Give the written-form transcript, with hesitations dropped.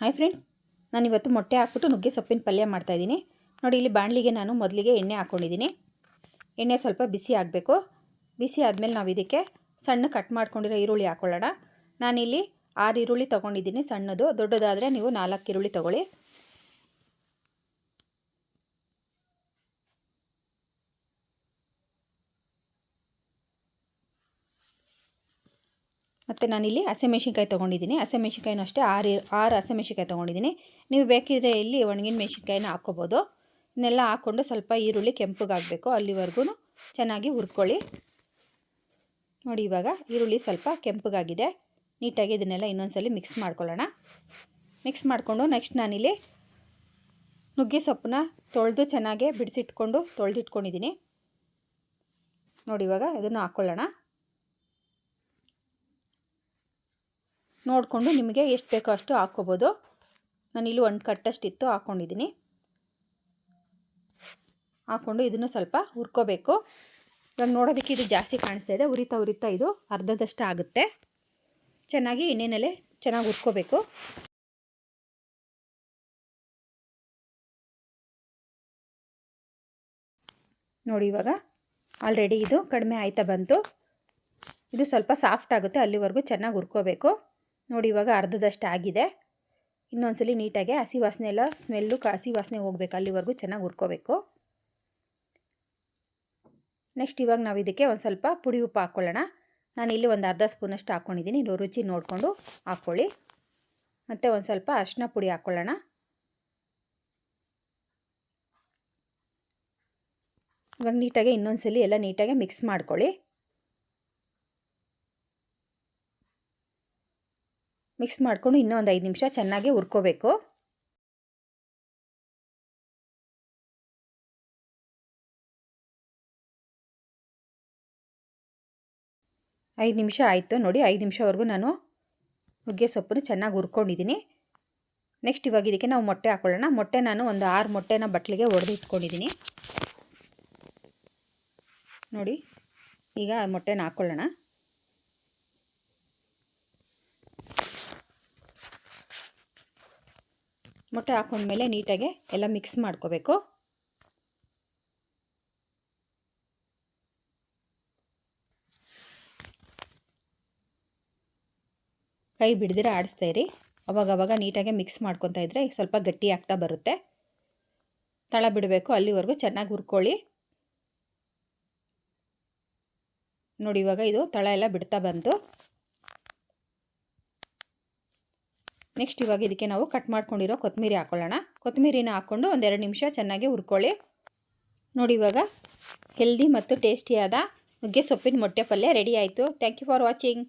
Hi friends, ನಾನಿವತ್ತು ಮೊಟ್ಟೆ ಹಾಕ್ಬಿಟ್ಟು ನುಗ್ಗೆ ಸೊಪ್ಪಿನ ಪಲ್ಯ ಮಾಡ್ತಾಯಿದ್ದೀನಿ. ನೋಡಿ, ಇಲ್ಲಿ ಬಾಣಲಿಗೆ ನಾನು ಮೊದಲಿಗೆ ಎಣ್ಣೆ ಹಾಕ್ಕೊಂಡಿದ್ದೀನಿ. ಎಣ್ಣೆ ಸ್ವಲ್ಪ ಬಿಸಿ ಆಗಬೇಕು. ಬಿಸಿ ಆದಮೇಲೆ ನಾವು ಇದಕ್ಕೆ ಸಣ್ಣ ಕಟ್ ಮಾಡ್ಕೊಂಡಿರೋ ಈರುಳ್ಳಿ ಹಾಕ್ಕೊಳ್ಳೋಣ. ನಾನಿಲ್ಲಿ 6 ಈರುಳ್ಳಿ ತೊಗೊಂಡಿದ್ದೀನಿ, ಸಣ್ಣದು. ದೊಡ್ಡದಾದರೆ ನೀವು 4 ಈರುಳ್ಳಿ ತೊಗೊಳ್ಳಿ. ಮತ್ತು ನಾನಿಲ್ಲಿ ಹಸಿಮೆಣ್ಸಿನ್ಕಾಯಿ ತೊಗೊಂಡಿದ್ದೀನಿ. ಹಸಿಮೆಣ್ಸಿನ್ಕಾಯಿನೂ ಅಷ್ಟೇ 6 ಹಸಿಮೆಣ್ಸಿನ್ಕಾಯಿ ತೊಗೊಂಡಿದ್ದೀನಿ. ನೀವು ಬೇಕಿದ್ರೆ ಇಲ್ಲಿ ಒಣಗಿನ ಮೆಣಸಿನ್ಕಾಯಿನ ಹಾಕ್ಕೋಬೋದು. ಇದನ್ನೆಲ್ಲ ಹಾಕ್ಕೊಂಡು ಸ್ವಲ್ಪ ಈರುಳ್ಳಿ ಕೆಂಪಗಾಗಬೇಕು, ಅಲ್ಲಿವರೆಗೂ ಚೆನ್ನಾಗಿ ಹುರ್ಕೊಳ್ಳಿ. ನೋಡಿ, ಇವಾಗ ಈರುಳ್ಳಿ ಸ್ವಲ್ಪ ಕೆಂಪಗಾಗಿದೆ. ನೀಟಾಗಿ ಇದನ್ನೆಲ್ಲ ಇನ್ನೊಂದ್ಸಲಿ ಮಿಕ್ಸ್ ಮಾಡ್ಕೊಳ್ಳೋಣ. ಮಿಕ್ಸ್ ಮಾಡಿಕೊಂಡು ನೆಕ್ಸ್ಟ್ ನಾನಿಲ್ಲಿ ನುಗ್ಗೆ ಸೊಪ್ಪನ್ನ ತೊಳೆದು ಚೆನ್ನಾಗಿ ತೊಳೆದಿಟ್ಕೊಂಡಿದ್ದೀನಿ. ನೋಡಿ, ಇವಾಗ ಇದನ್ನು ಹಾಕ್ಕೊಳ್ಳೋಣ. ನೋಡಿಕೊಂಡು ನಿಮಗೆ ಎಷ್ಟು ಬೇಕೋ ಅಷ್ಟು ಹಾಕ್ಕೋಬೋದು. ನಾನಿಲ್ಲಿ 1 ಕಟ್ಟಷ್ಟಿತ್ತು ಹಾಕ್ಕೊಂಡಿದ್ದೀನಿ. ಹಾಕ್ಕೊಂಡು ಇದನ್ನು ಸ್ವಲ್ಪ ಹುರ್ಕೋಬೇಕು. ಇವಾಗ ನೋಡೋದಕ್ಕೆ ಇದು ಜಾಸ್ತಿ ಕಾಣಿಸ್ತಾ ಇದೆ. ಉರಿತಾ ಇದು ಅರ್ಧದಷ್ಟು ಆಗುತ್ತೆ. ಚೆನ್ನಾಗಿ ಎಣ್ಣೆನಲ್ಲೇ ಚೆನ್ನಾಗಿ ಹುರ್ಕೋಬೇಕು. ನೋಡಿ, ಇವಾಗ ಆಲ್ರೆಡಿ ಇದು ಕಡಿಮೆ ಆಯ್ತಾ ಬಂತು. ಇದು ಸ್ವಲ್ಪ ಸಾಫ್ಟ್ ಆಗುತ್ತೆ, ಅಲ್ಲಿವರೆಗೂ ಚೆನ್ನಾಗಿ ಹುರ್ಕೋಬೇಕು. ನೋಡಿ, ಇವಾಗ ಅರ್ಧದಷ್ಟು ಆಗಿದೆ. ಇನ್ನೊಂದ್ಸಲಿ ನೀಟಾಗಿ ಹಸಿ ವಾಸನೆ ಎಲ್ಲ ಹಸಿ ವಾಸನೆ ಹೋಗಬೇಕು, ಅಲ್ಲಿವರೆಗೂ ಚೆನ್ನಾಗಿ ಹುರ್ಕೋಬೇಕು. ನೆಕ್ಸ್ಟ್ ಇವಾಗ ನಾವು ಇದಕ್ಕೆ ಒಂದು ಸ್ವಲ್ಪ ಪುಡಿ ಉಪ್ಪು ಹಾಕ್ಕೊಳ್ಳೋಣ. ನಾನಿಲ್ಲಿ ಒಂದು ಅರ್ಧ ಸ್ಪೂನಷ್ಟು ಹಾಕ್ಕೊಂಡಿದ್ದೀನಿ. ರುಚಿ ನೋಡಿಕೊಂಡು ಹಾಕ್ಕೊಳ್ಳಿ. ಮತ್ತು ಒಂದು ಸ್ವಲ್ಪ ಅರಿಶಿನ ಪುಡಿ ಹಾಕ್ಕೊಳ್ಳೋಣ. ಇವಾಗ ನೀಟಾಗಿ ಇನ್ನೊಂದ್ಸಲಿ ಎಲ್ಲ ನೀಟಾಗಿ ಮಿಕ್ಸ್ ಮಾಡ್ಕೊಳ್ಳಿ. ಮಿಕ್ಸ್ ಮಾಡಿಕೊಂಡು ಇನ್ನೂ ಒಂದು 5 ನಿಮಿಷ ಚೆನ್ನಾಗಿ ಹುರ್ಕೋಬೇಕು. 5 ನಿಮಿಷ ಆಯಿತು. ನೋಡಿ, 5 ನಿಮಿಷವರೆಗೂ ನಾನು ನುಗ್ಗೆ ಸೊಪ್ಪನ್ನು ಚೆನ್ನಾಗಿ ಹುರ್ಕೊಂಡಿದ್ದೀನಿ. ನೆಕ್ಸ್ಟ್ ಇವಾಗ ಇದಕ್ಕೆ ನಾವು ಮೊಟ್ಟೆ ಹಾಕ್ಕೊಳ್ಳೋಣ. ಮೊಟ್ಟೆ ನಾನು ಒಂದು 6 ಮೊಟ್ಟೆನ ಬಟ್ಲಿಗೆ ಒಡೆದು ಇಟ್ಕೊಂಡಿದ್ದೀನಿ. ನೋಡಿ, ಈಗ ಮೊಟ್ಟೆನ ಹಾಕ್ಕೊಳ್ಳೋಣ. ಮೊಟ್ಟೆ ಹಾಕೊಂಡ್ಮೇಲೆ ನೀಟಾಗಿ ಎಲ್ಲ ಮಿಕ್ಸ್ ಮಾಡ್ಕೋಬೇಕು. ಕೈ ಬಿಡ್ದಿರ ಆಡಿಸ್ತಾ ಇರಿ. ಅವಾಗವಾಗ ನೀಟಾಗಿ ಮಿಕ್ಸ್ ಮಾಡ್ಕೊತಾ ಇದ್ದರೆ ಈಗ ಸ್ವಲ್ಪ ಗಟ್ಟಿ ಆಗ್ತಾ ಬರುತ್ತೆ. ತಳ ಬಿಡಬೇಕು, ಅಲ್ಲಿವರೆಗೂ ಚೆನ್ನಾಗಿ ಹುರ್ಕೊಳ್ಳಿ. ನೋಡಿ, ಇವಾಗ ಇದು ತಳ ಎಲ್ಲ ಬಿಡ್ತಾ ಬಂತು. ನೆಕ್ಸ್ಟ್ ಇವಾಗ ಇದಕ್ಕೆ ನಾವು ಕಟ್ ಮಾಡ್ಕೊಂಡಿರೋ ಕೊತ್ತಂಬರಿ ಹಾಕ್ಕೊಳ್ಳೋಣ. ಕೊತ್ತಂಬರಿನ ಹಾಕ್ಕೊಂಡು ಒಂದು 2 ನಿಮಿಷ ಚೆನ್ನಾಗಿ ಹುರ್ಕೊಳ್ಳಿ. ನೋಡಿ, ಇವಾಗ ಹೆಲ್ದಿ ಮತ್ತು ಟೇಸ್ಟಿಯಾದ ನುಗ್ಗೆ ಸೊಪ್ಪಿನ ಮೊಟ್ಟೆ ಪಲ್ಯ ರೆಡಿ ಆಯಿತು. Thank you for watching.